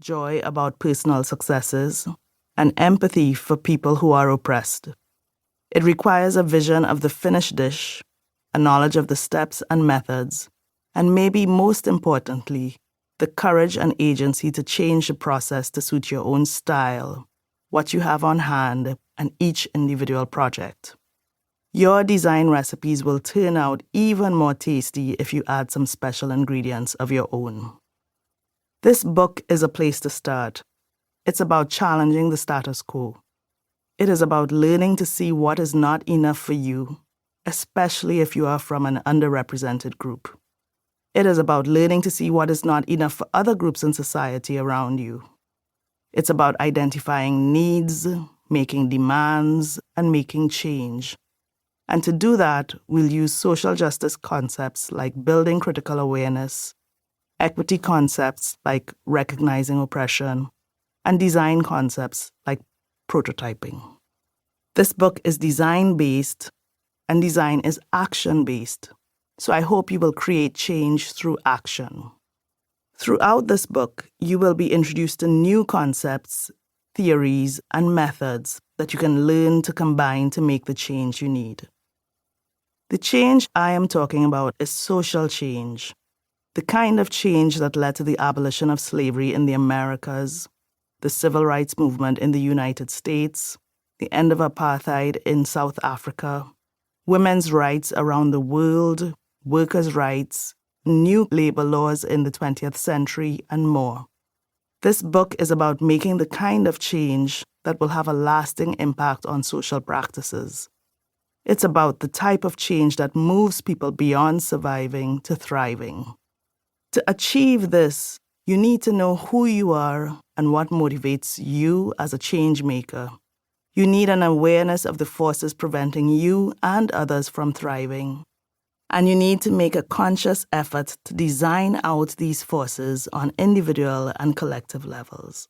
joy about personal successes, and empathy for people who are oppressed. It requires a vision of the finished dish, a knowledge of the steps and methods, and maybe most importantly, the courage and agency to change the process to suit your own style, what you have on hand, and each individual project. Your design recipes will turn out even more tasty if you add some special ingredients of your own. This book is a place to start. It's about challenging the status quo. It is about learning to see what is not enough for you, especially if you are from an underrepresented group. It is about learning to see what is not enough for other groups in society around you. It's about identifying needs, making demands, and making change. And to do that, we'll use social justice concepts like building critical awareness, equity concepts like recognizing oppression, and design concepts like prototyping. This book is design-based, and design is action-based, so I hope you will create change through action. Throughout this book, you will be introduced to new concepts, theories, and methods that you can learn to combine to make the change you need. The change I am talking about is social change, the kind of change that led to the abolition of slavery in the Americas, the civil rights movement in the United States, the end of apartheid in South Africa, women's rights around the world, workers' rights, new labor laws in the 20th century, and more. This book is about making the kind of change that will have a lasting impact on social practices. It's about the type of change that moves people beyond surviving to thriving. To achieve this, you need to know who you are and what motivates you as a change maker. You need an awareness of the forces preventing you and others from thriving. And you need to make a conscious effort to design out these forces on individual and collective levels.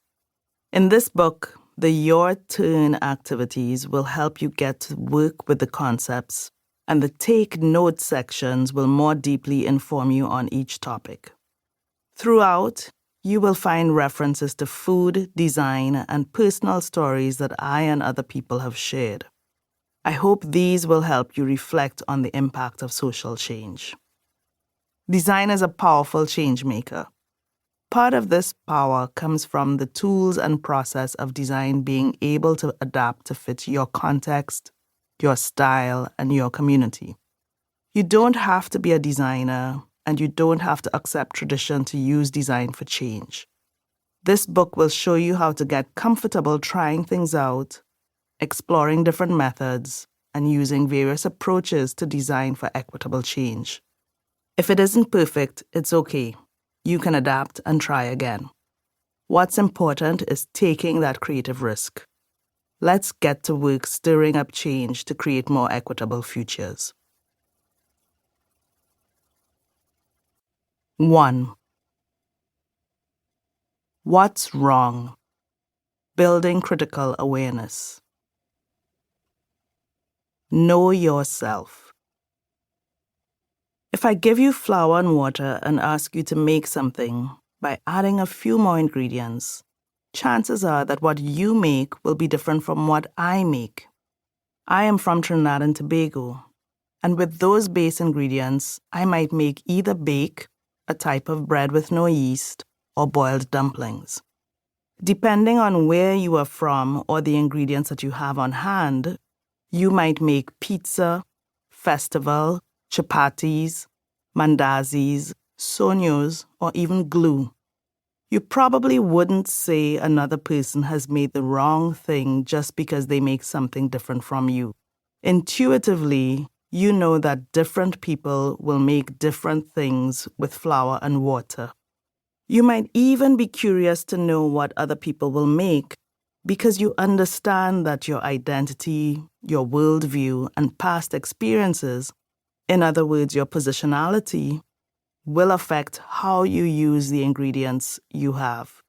In this book, the Your Turn activities will help you get to work with the concepts, and the Take Note sections will more deeply inform you on each topic. Throughout, you will find references to food, design, and personal stories that I and other people have shared. I hope these will help you reflect on the impact of social change. Design is a powerful change maker. Part of this power comes from the tools and process of design being able to adapt to fit your context, your style, and your community. You don't have to be a designer, and you don't have to accept tradition to use design for change. This book will show you how to get comfortable trying things out, exploring different methods, and using various approaches to design for equitable change. If it isn't perfect, it's okay. You can adapt and try again. What's important is taking that creative risk. Let's get to work stirring up change to create more equitable futures. 1. What's wrong? Building critical awareness. Know yourself. If I give you flour and water and ask you to make something by adding a few more ingredients, chances are that what you make will be different from what I make. I am from Trinidad and Tobago, and with those base ingredients, I might make either bake, a type of bread with no yeast, or boiled dumplings. Depending on where you are from or the ingredients that you have on hand, you might make pizza, festival, chapatis, mandazis, sonyos, or even glue. You probably wouldn't say another person has made the wrong thing just because they make something different from you. Intuitively, you know that different people will make different things with flour and water. You might even be curious to know what other people will make because you understand that your identity, your worldview, and past experiences, in other words, your positionality, will affect how you use the ingredients you have.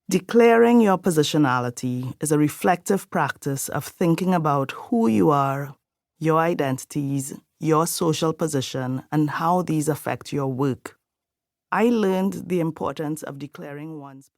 Declaring your positionality is a reflective practice of thinking about who you are, your identities, your social position, and how these affect your work. I learned the importance of declaring one's